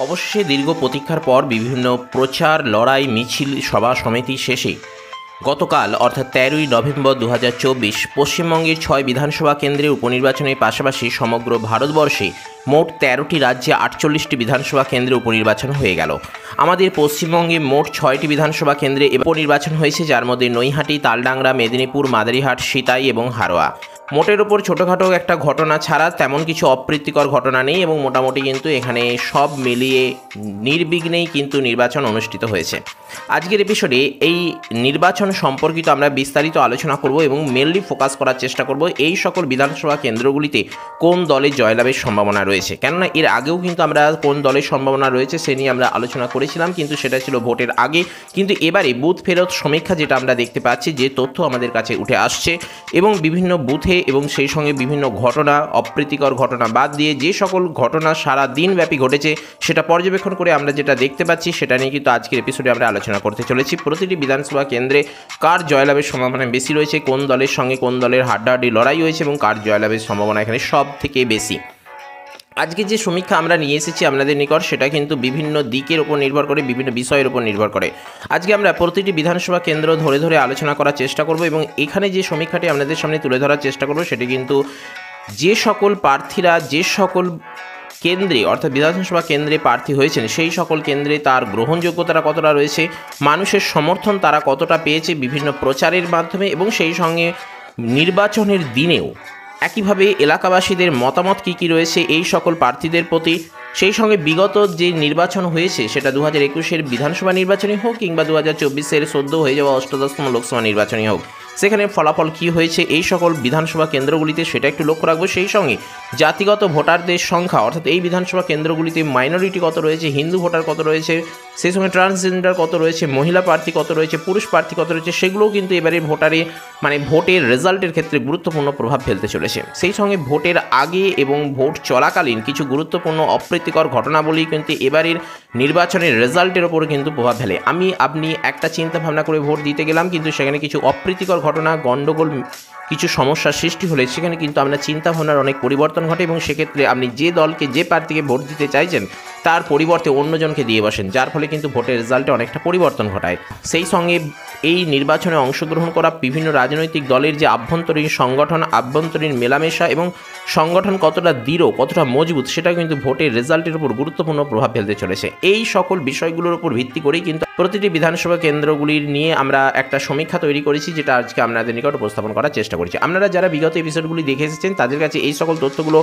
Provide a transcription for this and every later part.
অবশেষে দীর্ঘ প্রতীক্ষার পর বিভিন্ন প্রচার লড়াই মিছিল সভা সমিতি শেষে গতকাল অর্থাৎ 13ই নভেম্বর 2024 পশ্চিমবঙ্গের 6 বিধানসভা কেন্দ্রে উপনির্বাচনের পাশাপাশি সমগ্র ভারতবর্ষে মোট 13টি রাজ্যে 48টি বিধানসভা কেন্দ্রে উপনির্বাচন হয়ে গেল। আমাদের পশ্চিমবঙ্গে মোট 6টি বিধানসভা কেন্দ্রে উপনির্বাচন হয়েছে, যার মধ্যে নৈহাটি, তালডাংরা, মেদিনীপুর, মাদারিহাট, সিতাই এবং হারোয়া। মোটের ওপর ছোটোখাটো একটা ঘটনা ছাড়া তেমন কিছু অপ্রীতিকর ঘটনা নেই এবং মোটামুটি কিন্তু এখানে সব মিলিয়ে নির্বিঘ্নেই কিন্তু নির্বাচন অনুষ্ঠিত হয়েছে। আজকের এপিসোডে এই নির্বাচন সম্পর্কিত আমরা বিস্তারিত আলোচনা করব এবং মেনলি ফোকাস করার চেষ্টা করব এই সকল বিধানসভা কেন্দ্রগুলিতে কোন দলের জয়লাভের সম্ভাবনা রয়েছে। কেননা এর আগেও কিন্তু আমরা কোন দলের সম্ভাবনা রয়েছে সে নিয়ে আমরা আলোচনা করেছিলাম, কিন্তু সেটা ছিল ভোটের আগে। কিন্তু এবারে বুথ ফেরত সমীক্ষা যেটা আমরা দেখতে পাচ্ছি, যে তথ্য আমাদের কাছে উঠে আসছে এবং বিভিন্ন বুথে এবং সেই সঙ্গে বিভিন্ন ঘটনা, অপ্রীতিকর ঘটনা বাদ দিয়ে যে সকল ঘটনা সারা দিনব্যাপী ঘটেছে সেটা পর্যবেক্ষণ করে আমরা যেটা দেখতে পাচ্ছি সেটা নিয়ে কিন্তু আজকের এপিসোডে আমরা আলোচনা করতে চলেছি। প্রতিটি বিধানসভা কেন্দ্রে কার জয়লাভের সম্ভাবনা বেশি রয়েছে, কোন দলের সঙ্গে কোন দলের হাড্ডাহাড্ডি লড়াই হয়েছে এবং কার জয়লাভের সম্ভাবনা এখানে সব থেকে বেশি। আজকে যে সমীক্ষা আমরা নিয়ে এসেছি আপনাদের নিকট, সেটা কিন্তু বিভিন্ন দিকের উপর নির্ভর করে, বিভিন্ন বিষয়ের উপর নির্ভর করে। আজকে আমরা প্রতিটি বিধানসভা কেন্দ্র ধরে ধরে আলোচনা করার চেষ্টা করব এবং এখানে যে সমীক্ষাটি আপনাদের সামনে তুলে ধরার চেষ্টা করব সেটি কিন্তু যে সকল প্রার্থীরা যে সকল কেন্দ্রে অর্থাৎ বিধানসভা কেন্দ্রে প্রার্থী হয়েছেন সেই সকল কেন্দ্রে তার গ্রহণযোগ্যতা কতটা রয়েছে, মানুষের সমর্থন তারা কতটা পেয়েছে বিভিন্ন প্রচারের মাধ্যমে এবং সেই সঙ্গে নির্বাচনের দিনেও একইভাবে এলাকাবাসীদের মতামত কী কী রয়েছে এই সকল প্রার্থীদের প্রতি। সেই সঙ্গে বিগত যে নির্বাচন হয়েছে সেটা 2021-এর বিধানসভা নির্বাচনই হোক কিংবা 2024-এর সদ্য হয়ে যাওয়া 18তম লোকসভা নির্বাচনই হোক, সেখানে ফলাফল কী হয়েছে এই সকল বিধানসভা কেন্দ্রগুলিতে সেটা একটু লক্ষ্য রাখবো। সেই সঙ্গে জাতিগত ভোটারদের সংখ্যা অর্থাৎ এই বিধানসভা কেন্দ্রগুলিতে মাইনরিটি কত রয়েছে, হিন্দু ভোটার কত রয়েছে, সেই সঙ্গে ট্রান্সজেন্ডার কত রয়েছে, মহিলা প্রার্থী কত রয়েছে, পুরুষ প্রার্থী কত রয়েছে, সেগুলোও কিন্তু এবারে ভোটের রেজাল্টের ক্ষেত্রে গুরুত্বপূর্ণ প্রভাব ফেলতে চলেছে। সেই সঙ্গে ভোটের আগে এবং ভোট চলাকালীন কিছু গুরুত্বপূর্ণ অপ্রীতিকর ঘটনাবলী কিন্তু এবারের নির্বাচনের রেজাল্টের ওপর কিন্তু প্রভাব ফেলে। আপনি একটা চিন্তা ভাবনা করে ভোট দিতে গেলাম, কিন্তু সেখানে কিছু অপ্রীতিকর ঘটনা, গণ্ডগোল, কিছু সমস্যার সৃষ্টি হলে সেখানে কিন্তু আপনার চিন্তাভাবনার অনেক পরিবর্তন ঘটে এবং সেক্ষেত্রে আপনি যে দলকে যে প্রার্থীকে ভোট দিতে চাইছেন তার পরিবর্তে অন্যজনকে দিয়ে বসেন, যার ফলে কিন্তু ভোটের রেজাল্টে অনেকটা পরিবর্তন ঘটায়। সেই সঙ্গে এই নির্বাচনে অংশগ্রহণ করা বিভিন্ন রাজনৈতিক দলের যে আভ্যন্তরীণ সংগঠন, আভ্যন্তরীণ মেলামেশা এবং সংগঠন কতটা দৃঢ়, কতটা মজবুত, সেটা কিন্তু ভোটের রেজাল্টের উপর গুরুত্বপূর্ণ প্রভাব ফেলতে চলেছে। এই সকল বিষয়গুলোর উপর ভিত্তি করেই কিন্তু প্রতিটি বিধানসভা কেন্দ্রগুলির নিয়ে আমরা একটা সমীক্ষা তৈরি করেছি, যেটা আজকে আপনাদের নিকট উপস্থাপন করার চেষ্টা করেছি। আপনারা যারা বিগত এপিসোডগুলি দেখে এসেছেন তাদের কাছে এই সকল তথ্যগুলো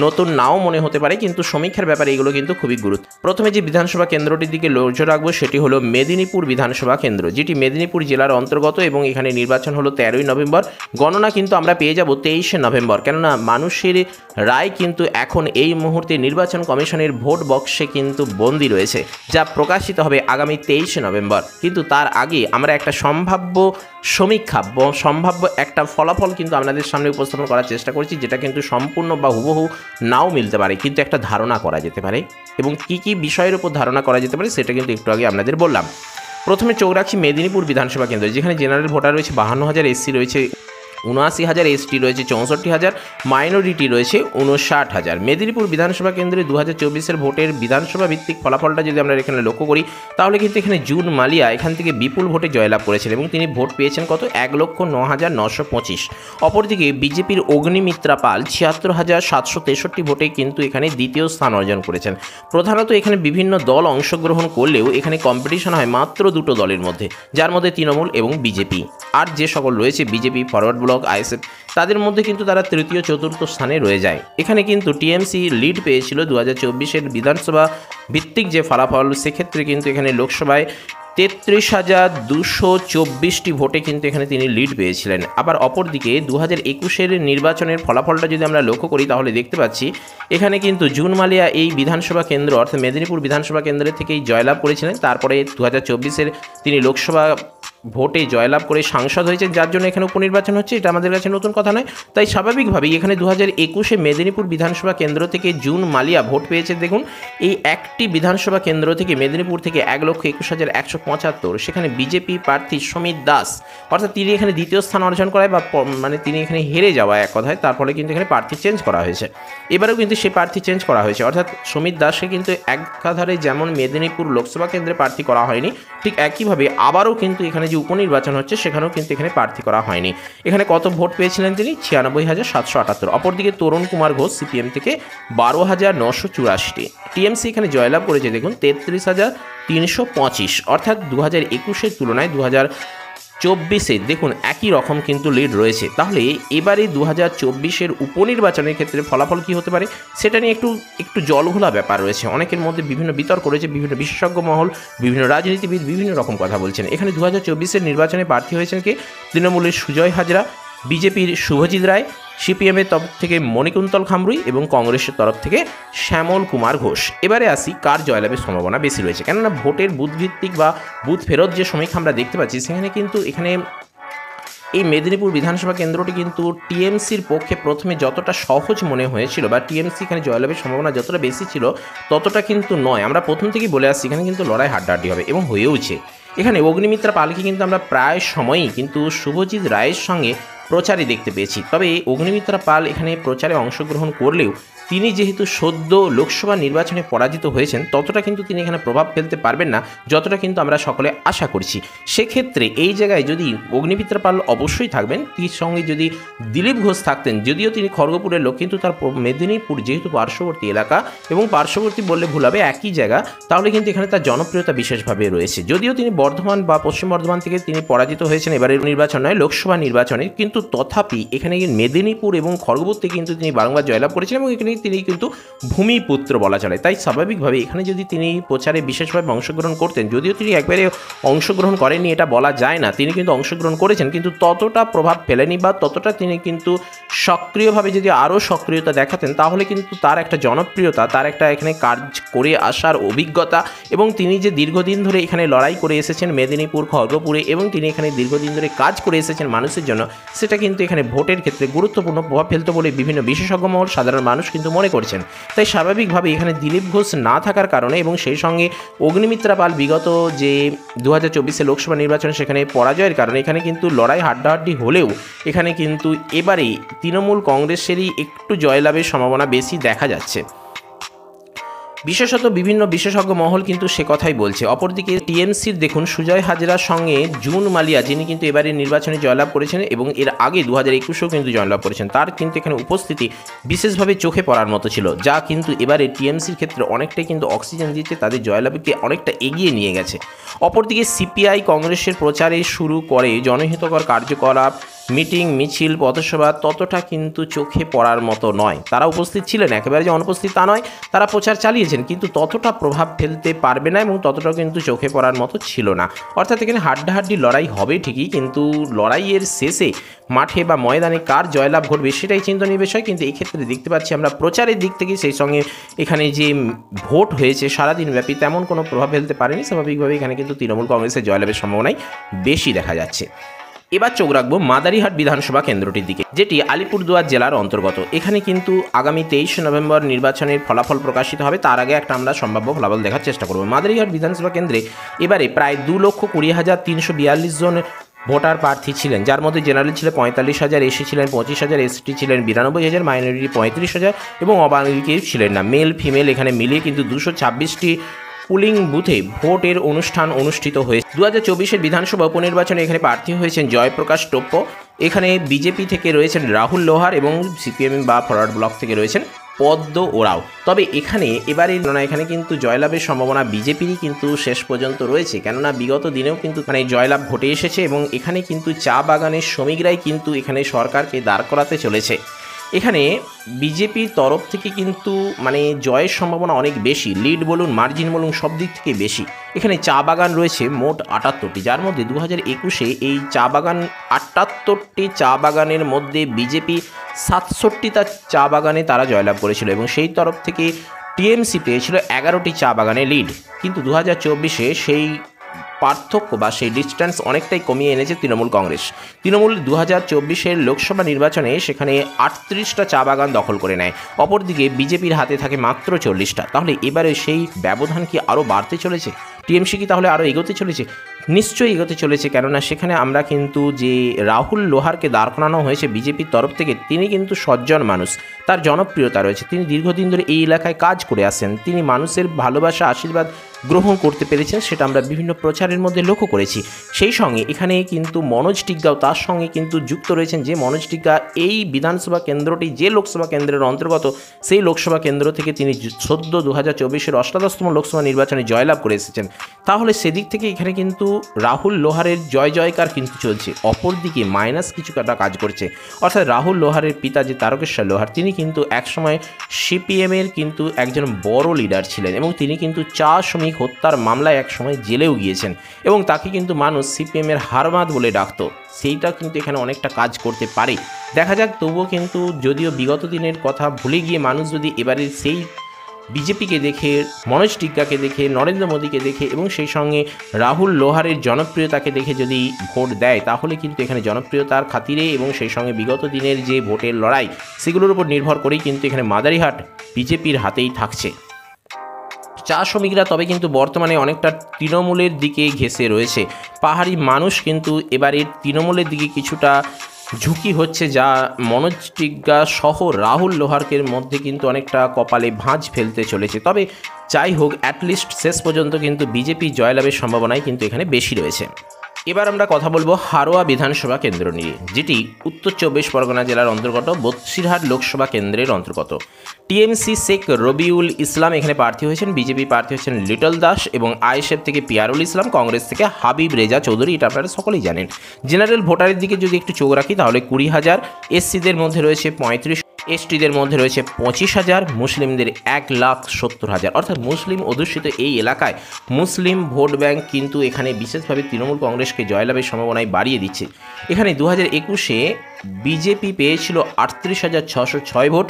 নতুন নাও মনে হতে পারে, কিন্তু সমীক্ষার ব্যাপারে এগুলো কিন্তু খুবই গুরুত্ব। প্রথমে যে বিধানসভা কেন্দ্রটির দিকে নজর রাখবো সেটি হলো মেদিনীপুর বিধানসভা কেন্দ্র, যেটি মেদিনীপুর জেলার অন্তর্গত এবং এখানে নির্বাচন হলো 13ই নভেম্বর। গণনা কিন্তু আমরা পেয়ে যাব 23শে নভেম্বর, কেননা মানুষের রায় কিন্তু এখন এই মুহূর্তে নির্বাচন কমিশনের ভোট বক্সে কিন্তু বন্দী রয়েছে, যা প্রকাশিত হবে আগামী 23শে নভেম্বর। কিন্তু তার আগে আমরা একটা সম্ভাব্য সমীক্ষা, সম্ভাব্য একটা ফলাফল কিন্তু আপনাদের সামনে উপস্থাপন করার চেষ্টা করছি, যেটা কিন্তু সম্পূর্ণ বা হুবহু নাও মিলতে পারে, কিন্তু একটা ধারণা করা যেতে পারে। এবং কি কি বিষয়ের উপর ধারণা করা যেতে পারে সেটা কিন্তু একটু আগে আপনাদের বললাম। প্রথমে চোখ রাখছি মেদিনীপুর বিধানসভা কেন্দ্র, যেখানে জেনারেল ভোটার রয়েছে 52,000, এসসি রয়েছে 79,000, এসটি রয়েছে 64,000, মাইনরিটি রয়েছে 59,000। মেদিনীপুর বিধানসভা কেন্দ্রে 2024-এর ভোটের বিধানসভা ভিত্তিক ফলাফলটা যদি আমরা এখানে লক্ষ্য করি তাহলে কিন্তু এখানে জুন মালিয়া এখান থেকে বিপুল ভোটে জয়লাভ করেছেন এবং তিনি ভোট পেয়েছেন কত, 1,09,925। অপরদিকে বিজেপির অগ্নিমিত্রা পাল 76,763 ভোটে কিন্তু এখানে দ্বিতীয় স্থান অর্জন করেছেন। প্রধানত এখানে বিভিন্ন দল অংশগ্রহণ করলেও এখানে কম্পিটিশন হয় মাত্র দুটো দলের মধ্যে, যার মধ্যে তৃণমূল এবং বিজেপি। আর যে সকল রয়েছে বিজেপি, ফরওয়ার্ড ব্লক, আইএসএফ, তাদের মধ্যে কিন্তু তারা তৃতীয় চতুর্থ স্থানে রয়ে যায়। এখানে কিন্তু টিএমসি লিড পেয়েছিল 2024-এর বিধানসভা ভিত্তিক যে ফলাফল, সেক্ষেত্রে কিন্তু এখানে লোকসভায় 33,224টি ভোটে কিন্তু এখানে তিনি লিড পেয়েছিলেন। আবার অপরদিকে 2021-এর নির্বাচনের ফলাফলটা যদি আমরা লক্ষ্য করি তাহলে দেখতে পাচ্ছি এখানে কিন্তু জুন মালিয়া এই বিধানসভা কেন্দ্র অর্থাৎ মেদিনীপুর বিধানসভা কেন্দ্রের থেকেই জয়লাভ করেছিলেন। তারপরে 2024-এর তিনি লোকসভা ভোটে জয়লাভ করে সাংসদ হয়েছেন, যার জন্য এখানে উপনির্বাচন হচ্ছে, এটা আমাদের কাছে নতুন কথা নয়। তাই স্বাভাবিকভাবেই এখানে 2021-এ মেদিনীপুর বিধানসভা কেন্দ্র থেকে জুন মালিয়া ভোট পেয়েছে। দেখুন, এই একটি বিধানসভা কেন্দ্র থেকে মেদিনীপুর থেকে 1,21,175, সেখানে বিজেপি প্রার্থী সমিত দাস, অর্থাৎ তিনি এখানে দ্বিতীয় স্থান অর্জন করায় বা মানে তিনি এখানে হেরে যাওয়া এক কথায়, তার ফলে কিন্তু এখানে প্রার্থী চেঞ্জ করা হয়েছে। এবারেও কিন্তু সেই প্রার্থী চেঞ্জ করা হয়েছে, অর্থাৎ সমিত দাসকে কিন্তু একাধারে যেমন মেদিনীপুর লোকসভা কেন্দ্রে প্রার্থী করা হয়নি, ঠিক একইভাবে আবারও কিন্তু এখানে যে উপনির্বাচন হচ্ছে সেখানেও কিন্তু এখানে প্রার্থী করা হয়নি। এখানে কত ভোট পেয়েছিলেন তিনি? 96,778। অপরদিকে তরুণ কুমার ঘোষ সিপিএম থেকে 12,984। টিএমসি এখানে জয়লাভ করেছে দেখুন 33,325, অর্থাৎ 2021-এর তুলনায় 2024-এ দেখুন একই রকম কিন্তু লিড রয়েছে। তাহলে এবারে 2024-এর উপনির্বাচনের ক্ষেত্রে ফলাফল কী হতে পারে সেটা নিয়ে একটু জলঘোলা ব্যাপার রয়েছে। অনেকের মধ্যে বিভিন্ন বিতর্ক রয়েছে, বিভিন্ন বিশেষজ্ঞ মহল, বিভিন্ন রাজনীতিবিদ বিভিন্ন রকম কথা বলছেন। এখানে 2024-এর নির্বাচনে প্রার্থী হয়েছেন কে? তৃণমূলের সুজয় হাজরা, বিজেপির শুভজিৎ রায়, সিপিএমের তরফ থেকে মণিকুন্তল খামরুই এবং কংগ্রেসের তরফ থেকে শ্যামল কুমার ঘোষ। এবারে আসি কার জয়লাভের সম্ভাবনা বেশি রয়েছে, কেননা ভোটের বুথভিত্তিক বা বুথ ফেরত যে সমীক্ষা আমরা দেখতে পাচ্ছি সেখানে কিন্তু এখানে এই মেদিনীপুর বিধানসভা কেন্দ্রটি কিন্তু টিএমসির পক্ষে প্রথমে যতটা সহজ মনে হয়েছিল বা টিএমসি এখানে জয়লাভের সম্ভাবনা যতটা বেশি ছিল ততটা কিন্তু নয়। আমরা প্রথম থেকেই বলে আসছি এখানে কিন্তু লড়াই হাড্ডাহাড্ডি হবে এবং হয়েওছে। এখানে অগ্নিমিত্রা পালকে কিন্তু আমরা প্রায় সময়ই কিন্তু শুভজিৎ রায়ের সঙ্গে প্রচারে দেখতে পেয়েছি। তবে অগ্নিমিত্রা পাল এখানে প্রচারে অংশগ্রহণ করলেও তিনি যেহেতু সদ্য লোকসভা নির্বাচনে পরাজিত হয়েছেন ততটা কিন্তু তিনি এখানে প্রভাব ফেলতে পারবেন না যতটা কিন্তু আমরা সকলে আশা করছি। সেক্ষেত্রে এই জায়গায় যদি অগ্নিমিত্রা পাল অবশ্যই থাকবেন, তির সঙ্গে যদি দিলীপ ঘোষ থাকতেন, যদিও তিনি খড়গপুরের লোক কিন্তু তার মেদিনীপুর যেহেতু পার্শ্ববর্তী এলাকা এবং পার্শ্ববর্তী বললে ভুল হবে একই জায়গা, তাহলে কিন্তু এখানে তার জনপ্রিয়তা বিশেষভাবে রয়েছে। যদিও তিনি বর্ধমান বা পশ্চিম বর্ধমান থেকে তিনি পরাজিত হয়েছেন এবারের নির্বাচন নয় লোকসভা নির্বাচনে, কিন্তু তথাপি এখানে মেদিনীপুর এবং খড়গপুর থেকে কিন্তু তিনি বারংবার জয়লাভ করেছেন এবং এখানে তিনি কিন্তু ভূমিপুত্র বলা চলে। তাই স্বাভাবিকভাবে এখানে যদি তিনি প্রচারে বিশেষভাবে অংশগ্রহণ করতেন, যদিও তিনি একবারে অংশগ্রহণ করেননি এটা বলা যায় না, তিনি কিন্তু অংশগ্রহণ করেছেন কিন্তু ততটা প্রভাব ফেলেনি বা ততটা তিনি কিন্তু সক্রিয়ভাবে যদি আরও সক্রিয়তা দেখাতেন তাহলে কিন্তু তার একটা জনপ্রিয়তা, তার একটা এখানে কাজ করে আসার অভিজ্ঞতা এবং তিনি যে দীর্ঘদিন ধরে এখানে লড়াই করে এসেছেন মেদিনীপুর খড়গপুরে এবং তিনি এখানে দীর্ঘদিন ধরে কাজ করে এসেছেন মানুষের জন্য, সেটা কিন্তু এখানে ভোটের ক্ষেত্রে গুরুত্বপূর্ণ প্রভাব ফেলতো বলে বিভিন্ন বিশেষজ্ঞ মহল সাধারণ মানুষ কিন্তু মনে করছেন। তাই স্বাভাবিকভাবে এখানে দিলীপ ঘোষ না থাকার কারণে এবং সেই সঙ্গে অগ্নিমিত্রা পাল বিগত যে 2024-এ লোকসভা নির্বাচন সেখানে পরাজয়ের কারণে এখানে কিন্তু লড়াই হাড্ডাহাড্ডি হলেও এখানে কিন্তু এবারে তৃণমূল কংগ্রেসেরই একটু জয়লাভের সম্ভাবনা বেশি দেখা যাচ্ছে। বিশেষত বিভিন্ন বিশেষজ্ঞ মহল কিন্তু সে কথাই বলছে। অপরদিকে টিএমসির দেখুন সুজয় হাজরার সঙ্গে জুন মালিয়া, যিনি কিন্তু এবারে নির্বাচনে জয়লাভ করেছেন এবং এর আগে 2021-এও কিন্তু জয়লাভ করেছেন, তার কিন্তু এখানে উপস্থিতি বিশেষভাবে চোখে পড়ার মতো ছিল, যা কিন্তু এবারে টিএমসির ক্ষেত্রে অনেকটাই কিন্তু অক্সিজেন দিচ্ছে, তাদের জয়লাভকে অনেকটা এগিয়ে নিয়ে গেছে। অপরদিকে সিপিআই কংগ্রেসের প্রচারে শুরু করে জনহিতকর কার্যকলাপ, মিটিং মিছিল পথসভা ততটা কিন্তু চোখে পড়ার মতো নয়। তারা উপস্থিত ছিলেন, একেবারে যে অনুপস্থিত তা নয়, তারা প্রচার চালিয়েছেন কিন্তু ততটা প্রভাব ফেলতে পারবে না এবং ততটাও কিন্তু চোখে পড়ার মতো ছিল না। অর্থাৎ এখানে হাড্ডাহাড্ডি লড়াই হবে ঠিকই, কিন্তু লড়াইয়ের শেষে মাঠে বা ময়দানে কার জয়লাভ ঘটবে সেটাই চিন্তনীয় বিষয়। কিন্তু এই ক্ষেত্রে দেখতে পাচ্ছি আমরা প্রচারের দিক থেকে সেই সঙ্গে এখানে যে ভোট হয়েছে সারাদিন ব্যাপী তেমন কোনো প্রভাব ফেলতে পারেনি। স্বাভাবিকভাবে এখানে কিন্তু তৃণমূল কংগ্রেসের জয়লাভের সম্ভাবনাই বেশি দেখা যাচ্ছে। এবার চোখ রাখবো মাদারিহাট বিধানসভা কেন্দ্রটির দিকে, যেটি আলিপুরদুয়ার জেলার অন্তর্গত। এখানে কিন্তু আগামী 23 নভেম্বর নির্বাচনের ফলাফল প্রকাশিত হবে, তার আগে একটা আমরা সম্ভাব্য ফলাফল দেখার চেষ্টা করব। মাদারিহাট বিধানসভা কেন্দ্রে এবারে প্রায় 2,20,342 জন ভোটার প্রার্থী ছিলেন, যার মধ্যে জেনারেল ছিল 45,000, এসি ছিলেন 25,000, এসটি ছিলেন 92,000, মাইনরিটি 35,000 এবং অবাঙালি ছিলেন না। মেল ফিমেল এখানে মিলিয়ে কিন্তু 226টি পুলিং বুথে ভোটের অনুষ্ঠান অনুষ্ঠিত হয়েছে। 2024-এর বিধানসভা উপনির্বাচনে এখানে প্রার্থী হয়েছেন জয়প্রকাশ টোপ্প, এখানে বিজেপি থেকে রয়েছেন রাহুল লোহার এবং সিপিএম বা ফরওয়ার্ড ব্লক থেকে রয়েছেন পদ্ম ওরাও। তবে এখানে এখানে কিন্তু জয়লাভের সম্ভাবনা বিজেপিরই কিন্তু শেষ পর্যন্ত রয়েছে, কেননা বিগত দিনেও কিন্তু মানে জয়লাভ ঘটে এসেছে এবং এখানে কিন্তু চা বাগানের শ্রমিকরাই কিন্তু এখানে সরকারকে দাঁড় করাতে চলেছে। এখানে বিজেপির তরফ থেকে কিন্তু মানে জয়ের সম্ভাবনা অনেক বেশি, লিড বলুন মার্জিন বলুন সব দিক থেকে বেশি। এখানে চা বাগান রয়েছে মোট 78টি, যার মধ্যে 2021-এ এই চা বাগান 78টি চা বাগানের মধ্যে বিজেপি 67টা চা বাগানে তারা জয়লাভ করেছিল এবং সেই তরফ থেকে টিএমসি পেয়েছিল 11টি চা বাগানে লিড। কিন্তু 2024-এ সেই পার্থক্য বা সেই ডিস্ট্যান্স অনেকটাই কমিয়ে এনেছে তৃণমূল কংগ্রেস। তৃণমূল 2024-এর লোকসভা নির্বাচনে সেখানে 38টা চা বাগান দখল করে নেয়, অপরদিকে বিজেপির হাতে থাকে মাত্র 40টা। তাহলে এবারে সেই ব্যবধান কি আরও বাড়তে চলেছে? টিএমসি কি তাহলে আরও এগোতে চলেছে? নিশ্চয়ই এগোতে চলেছে, কেননা সেখানে আমরা কিন্তু যে রাহুল লোহারকে দাঁড় করানো হয়েছে বিজেপির তরফ থেকে, তিনি কিন্তু সজ্জন মানুষ, তার জনপ্রিয়তা রয়েছে, তিনি দীর্ঘদিন ধরে এই এলাকায় কাজ করে আসেন, তিনি মানুষের ভালোবাসা আশীর্বাদ গ্রহণ করতে পেরেছেন, সেটা আমরা বিভিন্ন প্রচারের মধ্যে লক্ষ্য করেছি। সেই সঙ্গে এখানে কিন্তু মনোজ টিগ্গাও তার সঙ্গে কিন্তু যুক্ত রয়েছেন, যে মনোজ টিগ্গা এই বিধানসভা কেন্দ্রটি যে লোকসভা কেন্দ্রের অন্তর্গত, সেই লোকসভা কেন্দ্র থেকে তিনি সদ্য 2024-এর অষ্টাদশতম লোকসভা নির্বাচনে জয়লাভ করে এসেছেন। তাহলে সেদিক থেকে এখানে কিন্তু রাহুল লোহারের জয় জয়কার কিন্তু চলছে। অপরদিকে মাইনাস কিছু কাজ করছে, অর্থাৎ রাহুল লোহারের পিতা যে তারকেশ্বর লোহার, তিনি কিন্তু একসময় সিপিএমের কিন্তু একজন বড় লিডার ছিলেন এবং তিনি কিন্তু চা শ্রমিক হত্যার মামলায় একসময় জেলেও গিয়েছেন এবং তাকে কিন্তু মানুষ সিপিএমের হারমাদ বলে ডাকতো। সেইটা কিন্তু এখানে অনেকটা কাজ করতে পারে, দেখা যাক। তবুও কিন্তু যদিও বিগত দিনের কথা ভুলে গিয়ে মানুষ যদি এবারে সেই বিজেপিকে দেখে, মনোজ টিগ্গাকে দেখে, নরেন্দ্র মোদীকে দেখে এবং সেই সঙ্গে রাহুল লোহারের জনপ্রিয়তাকে দেখে যদি ভোট দেয়, তাহলে কিন্তু এখানে জনপ্রিয়তার খাতিরে এবং সেই সঙ্গে বিগত দিনের যে ভোটের লড়াই, সেগুলোর উপর নির্ভর করেই কিন্তু এখানে মাদারিহাট বিজেপির হাতেই থাকছে। চা শ্রমিকরা তবে কিন্তু বর্তমানে অনেকটা তৃণমূলের দিকে ঘেঁষে রয়েছে। পাহাড়ি মানুষ কিন্তু এবারে তৃণমূলের দিকে কিছুটা ঝুঁকি হচ্ছে, যা মনোজ টিগ্গা সহ রাহুল লোহারকের মধ্যে কিন্তু অনেকটা কপালে ভাঁজ ফেলতে চলেছে। তবে যাই হোক, অ্যাটলিস্ট শেষ পর্যন্ত কিন্তু বিজেপি জয়লাভের সম্ভাবনাই কিন্তু এখানে বেশি রয়েছে। এবার আমরা কথা বলবো হারোয়া বিধানসভা কেন্দ্র নিয়ে, যেটি উত্তর 24 পরগনা জেলার অন্তর্গত বসিরহাট লোকসভা কেন্দ্রের অন্তর্গত। টিএমসি শেখ রবিউল ইসলাম এখানে প্রার্থী হয়েছেন, বিজেপি প্রার্থী হচ্ছেন লিটল দাস এবং আইএসএফ থেকে পিয়ারুল ইসলাম, কংগ্রেস থেকে হাবিব রেজা চৌধুরী। এটা আপনারা সকলেই জানেন। জেনারেল ভোটারের দিকে যদি একটু চোখ রাখি, তাহলে 20,000, এসসিদের মধ্যে রয়েছে 35, এসটিদের মধ্যে রয়েছে 25,000, মুসলিমদের 1,70,000। অর্থাৎ মুসলিম অধ্যুষিত এই এলাকায় মুসলিম ভোট ব্যাংক কিন্তু এখানে বিশেষভাবে তৃণমূল কংগ্রেসকে জয়লাভের সম্ভাবনায় বাড়িয়ে দিচ্ছে। এখানে 2021-এ বিজেপি পেয়েছিল 38,606 ভোট,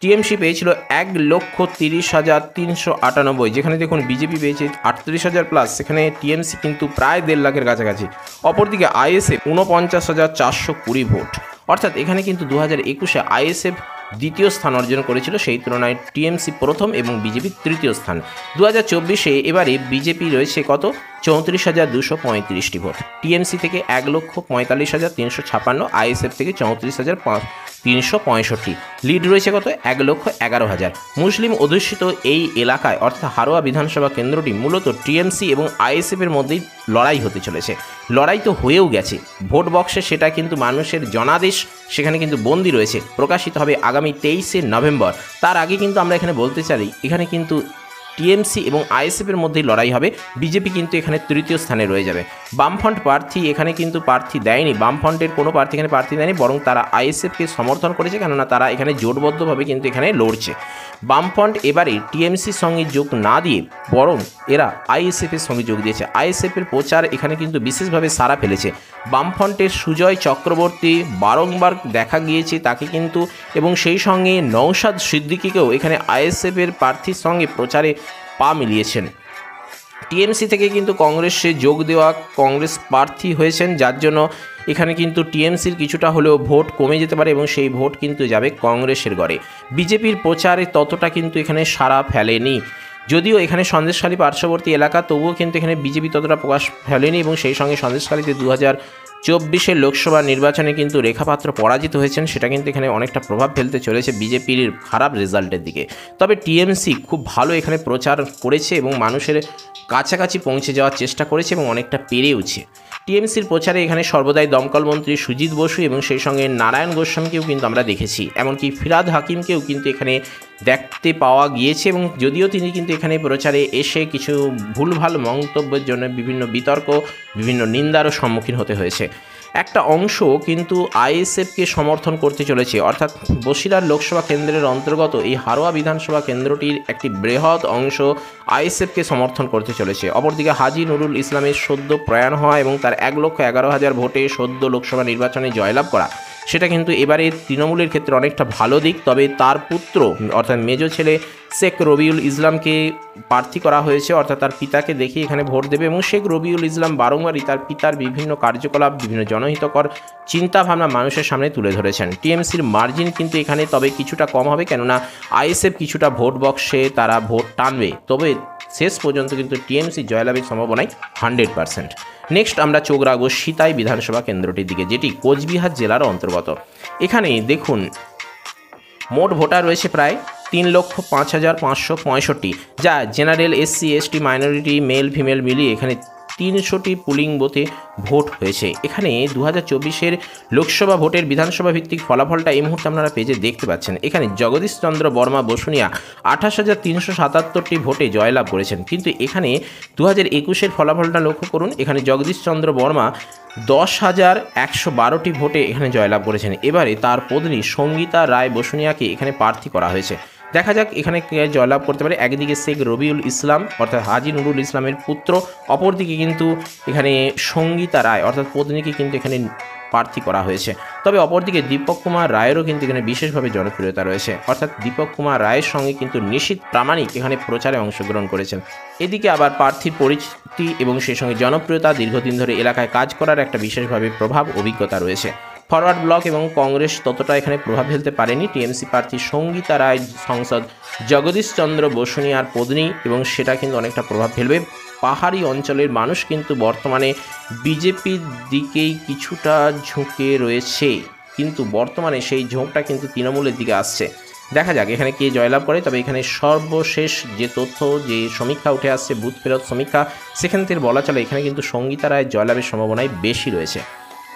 টিএমসি পেয়েছিল 1,30,398। যেখানে দেখুন বিজেপি পেয়েছে 38,000 প্লাস, সেখানে টিএমসি কিন্তু প্রায় 1.5 লাখের কাছাকাছি। অপরদিকে আইএসএফ 49,420 ভোট। অর্থাৎ এখানে কিন্তু 2021-এ আইএসএফ দ্বিতীয় স্থান অর্জন করেছিল, সেই তুলনায় টিএমসি প্রথম এবং বিজেপি তৃতীয় স্থান। 2024-এ এবারে বিজেপি রয়েছে কত? 34,235টি ভোট, টিএমসি থেকে 1,45,356, আইএসএফ থেকে 34,365। লিড রয়েছে কত? 1,11,000। মুসলিম অধ্যুষিত এই এলাকায় অর্থাৎ হারোয়া বিধানসভা কেন্দ্রটি মূলত টিএমসি এবং আইএসএফের মধ্যেই লড়াই হতে চলেছে। লড়াই তো হয়েও গেছে, ভোট বক্সে সেটা কিন্তু মানুষের জনাদেশ সেখানে কিন্তু বন্দী রয়েছে, প্রকাশিত হবে আগামী 23শে নভেম্বর। তার আগে কিন্তু আমরা এখানে বলতে চাই, এখানে কিন্তু টিএমসি এবং আইএসএফের মধ্যেই লড়াই হবে। বিজেপি কিন্তু এখানে তৃতীয় স্থানে রয়ে যাবে। বামফ্রন্ট প্রার্থী এখানে কিন্তু প্রার্থী দেয়নি, বামফ্রন্টের কোনো প্রার্থী এখানে প্রার্থী দেয়নি, বরং তারা আইএসএফকে সমর্থন করেছে, কেননা তারা এখানে জোটবদ্ধভাবে কিন্তু এখানে লড়ছে। বামফ্রন্ট এবারে টিএমসির সঙ্গে যোগ না দিয়ে বরং এরা আইএসএফের সঙ্গে যোগ দিয়েছে। আইএসএফের প্রচার এখানে কিন্তু বিশেষভাবে সাড়া ফেলেছে। বামফ্রন্টের সুজয় চক্রবর্তী বারংবার দেখা গিয়েছে তাকে কিন্তু, এবং সেই সঙ্গে নওশাদ সিদ্দিকীকেও এখানে আইএসএফের প্রার্থীর সঙ্গে প্রচারে পা মিলিয়েছেন। টিএমসি থেকে কিন্তু কংগ্রেসে যোগ দেওয়া কংগ্রেস প্রার্থী হয়েছেন, যার জন্য এখানে কিন্তু টিএমসির কিছুটা হলেও ভোট কমে যেতে পারে এবং সেই ভোট কিন্তু যাবে কংগ্রেসের গড়ে। বিজেপির প্রচারে ততটা কিন্তু এখানে সাড়া ফেলেনি, যদিও এখানে সন্দেশখালী পার্শ্ববর্তী এলাকা, তবুও কিন্তু এখানে বিজেপি ততটা প্রকাশ ফেলেনি এবং সেই সঙ্গে সন্দেশখালীতে 2024-এর লোকসভা নির্বাচনে কিন্তু রেখাপাত্র পরাজিত হয়েছেন, সেটা কিন্তু এখানে অনেকটা প্রভাব ফেলতে চলেছে বিজেপির খারাপ রেজাল্টের দিকে। তবে টিএমসি খুব ভালো এখানে প্রচার করেছে এবং মানুষের কাছাকাছি পৌঁছে যাওয়ার চেষ্টা করেছে এবং অনেকটা পেরেওছে। টিএমসির প্রচারে এখানে সর্বদাই দমকল মন্ত্রী সুজিত বসু এবং সেই সঙ্গে নারায়ণ গোস্বামীকেও কিন্তু আমরা দেখেছি, এমনকি ফিরহাদ হাকিমকেও কিন্তু এখানে দেখতে পাওয়া গিয়েছে। এবং যদিও তিনি কিন্তু এখানে প্রচারে এসে কিছু ভুলভাল মন্তব্যের জন্য বিভিন্ন বিতর্ক, বিভিন্ন নিন্দারও সম্মুখীন হতে হয়েছে। একটা অংশ কিন্তু আইএসএফকে সমর্থন করতে চলেছে, অর্থাৎ বসিরহাট লোকসভা কেন্দ্রের অন্তর্গত এই হারোয়া বিধানসভা কেন্দ্রটির একটি বৃহৎ অংশ আইএসএফকে সমর্থন করতে চলেছে। অপরদিকে হাজী নুরুল ইসলামের সদ্য প্রয়াণ হওয়া এবং তার 1,11,000 ভোটে সদ্য লোকসভা নির্বাচনে জয়লাভ করা, সেটা কিন্তু এবারে তৃণমূলের ক্ষেত্রে অনেকটা ভালো দিক। তবে তার পুত্র অর্থাৎ মেজ ছেলে শেখ রবিউল ইসলামকে প্রার্থী করা হয়েছে, অর্থাৎ তার পিতাকে দেখে এখানে ভোট দেবে এবং শেখ রবিউল ইসলাম বারংবারই তার পিতার বিভিন্ন কার্যকলাপ, বিভিন্ন জনহিতকর চিন্তাভাবনা মানুষের সামনে তুলে ধরেছেন। টিএমসির মার্জিন কিন্তু এখানে তবে কিছুটা কম হবে, কেননা আইএসএফ কিছুটা ভোট বক্সে তারা ভোট টানবে, তবে শেষ পর্যন্ত কিন্তু টিএমসি জয়লাভের সম্ভাবনাই 100%। নেক্সট আমরা চোখ রাখবো সিতাই বিধানসভা কেন্দ্রটির দিকে, যেটি কোচবিহার জেলার অন্তর্গত। এখানে দেখুন মোট ভোটার রয়েছে প্রায় 3,05,565, যা general, SC, ST, minority, male female মিলিয়ে এখানে 300টি পুলিং বুথে ভোট হয়েছে। এখানে 2024-এর লোকসভা ভোটের বিধানসভা ভিত্তিক ফলাফলটা এই মুহূর্তে আপনারা পেজে দেখতে পাচ্ছেন। এখানে জগদীশ চন্দ্র বর্মা বসুনিয়া 28,377টি ভোটে জয়লাভ করেছেন, কিন্তু এখানে 2021-এর ফলাফলটা লক্ষ্য করুন। এখানে জগদীশ চন্দ্র বর্মা 10,112টি ভোটে এখানে জয়লাভ করেছেন। এবারে তার পত্নী সঙ্গীতা রায় বসুনিয়াকে এখানে প্রার্থী করা হয়েছে। দেখা যাক এখানে কে জয়লাভ করতে পারে। একদিকে শেখ রবিউল ইসলাম অর্থাৎ হাজী নুরুল ইসলামের পুত্র, অপরদিকে কিন্তু এখানে সঙ্গীতা রায় অর্থাৎ পত্নীকে কিন্তু এখানে প্রার্থী করা হয়েছে। তবে অপরদিকে দীপক কুমার রায়েরও কিন্তু এখানে বিশেষভাবে জনপ্রিয়তা রয়েছে, অর্থাৎ দীপক কুমার রায়ের সঙ্গে কিন্তু নিশীথ প্রামাণিক এখানে প্রচারে অংশগ্রহণ করেছেন। এদিকে আবার প্রার্থীর পরিচিতি এবং সেই সঙ্গে জনপ্রিয়তা, দীর্ঘদিন ধরে এলাকায় কাজ করার একটা বিশেষভাবে প্রভাব অভিজ্ঞতা রয়েছে। ফরওয়ার্ড ব্লক এবং কংগ্রেস ততটা এখানে প্রভাব ফেলতে পারেনি। টিএমসি প্রার্থী সঙ্গীতা রায় সংসদ জগদীশ চন্দ্র বসুনিয়ার পত্নী এবং সেটা কিন্তু অনেকটা প্রভাব ফেলবে। পাহাড়ি অঞ্চলের মানুষ কিন্তু বর্তমানে বিজেপির দিকেই কিছুটা ঝুঁকে রয়েছে, কিন্তু বর্তমানে সেই ঝোঁকটা কিন্তু তৃণমূলের দিকে আসছে। দেখা যাক এখানে কে জয়লাভ করে। তবে এখানে সর্বশেষ যে তথ্য, যে সমীক্ষা উঠে আসছে, বুথ ফেরত সমীক্ষা, সেখান থেকে বলা চলে এখানে কিন্তু সঙ্গীতা রায় জয়লাভের সম্ভাবনাই বেশি রয়েছে।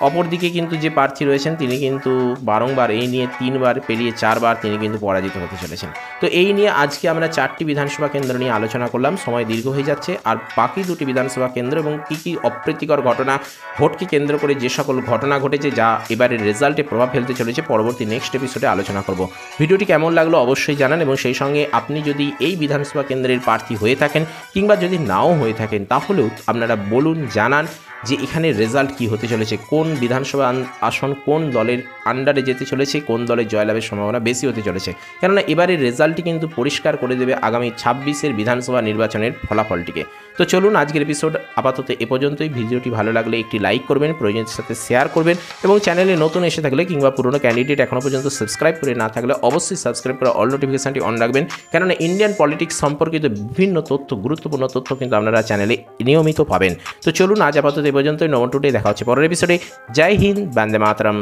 অপরদিকে কিন্তু যে প্রার্থী রয়েছেন তিনি কিন্তু বারংবার এই নিয়ে 3বার পেরিয়ে 4বার তিনি কিন্তু পরাজিত হতে চলেছেন। তো এই নিয়ে আজকে আমরা 4টি বিধানসভা কেন্দ্র নিয়ে আলোচনা করলাম। সময় দীর্ঘ হয়ে যাচ্ছে, আর বাকি 2টি বিধানসভা কেন্দ্র এবং কী কী অপ্রীতিকর ঘটনা, ভোটকে কেন্দ্র করে যে সকল ঘটনা ঘটেছে যা এবারের রেজাল্টে প্রভাব ফেলতে চলেছে, পরবর্তী নেক্সট এপিসোডে আলোচনা করব। ভিডিওটি কেমন লাগলো অবশ্যই জানান, এবং সেই সঙ্গে আপনি যদি এই বিধানসভা কেন্দ্রের প্রার্থী হয়ে থাকেন কিংবা যদি নাও হয়ে থাকেন তাহলেও আপনারা বলুন, জানান যে এখানে রেজাল্ট কি হতে চলেছে, কোন বিধানসভা আসন কোন দলের আন্ডারে যেতে চলেছে, কোন দলের জয়লাভের সম্ভাবনা বেশি হতে চলেছে। কেননা এবারের রেজাল্টটি কিন্তু পরিষ্কার করে দেবে আগামী 26-এর বিধানসভা নির্বাচনের ফলাফলটিকে। তো চলুন আজকের এপিসোড আপাতত এ পর্যন্তই। ভিডিওটি ভালো লাগলে একটি লাইক করবেন, প্রয়োজনের সাথে শেয়ার করবেন, এবং চ্যানেলে নতুন এসে থাকলে কিংবা পুরনো ক্যান্ডিডেট এখনও পর্যন্ত সাবস্ক্রাইব করে না থাকলে অবশ্যই সাবস্ক্রাইব করে অল নোটিফিকেশনটি অন রাখবেন, কেননা ইন্ডিয়ান পলিটিক্স সম্পর্কিত বিভিন্ন তথ্য, গুরুত্বপূর্ণ তথ্য কিন্তু আপনারা চ্যানেলে নিয়মিত পাবেন। তো চলুন আজ আপাতত এ পর্যন্তই। নমো টুডে, দেখা হচ্ছে পরের এপিসোডে। জয় হিন্দ, বন্দে মাতরম।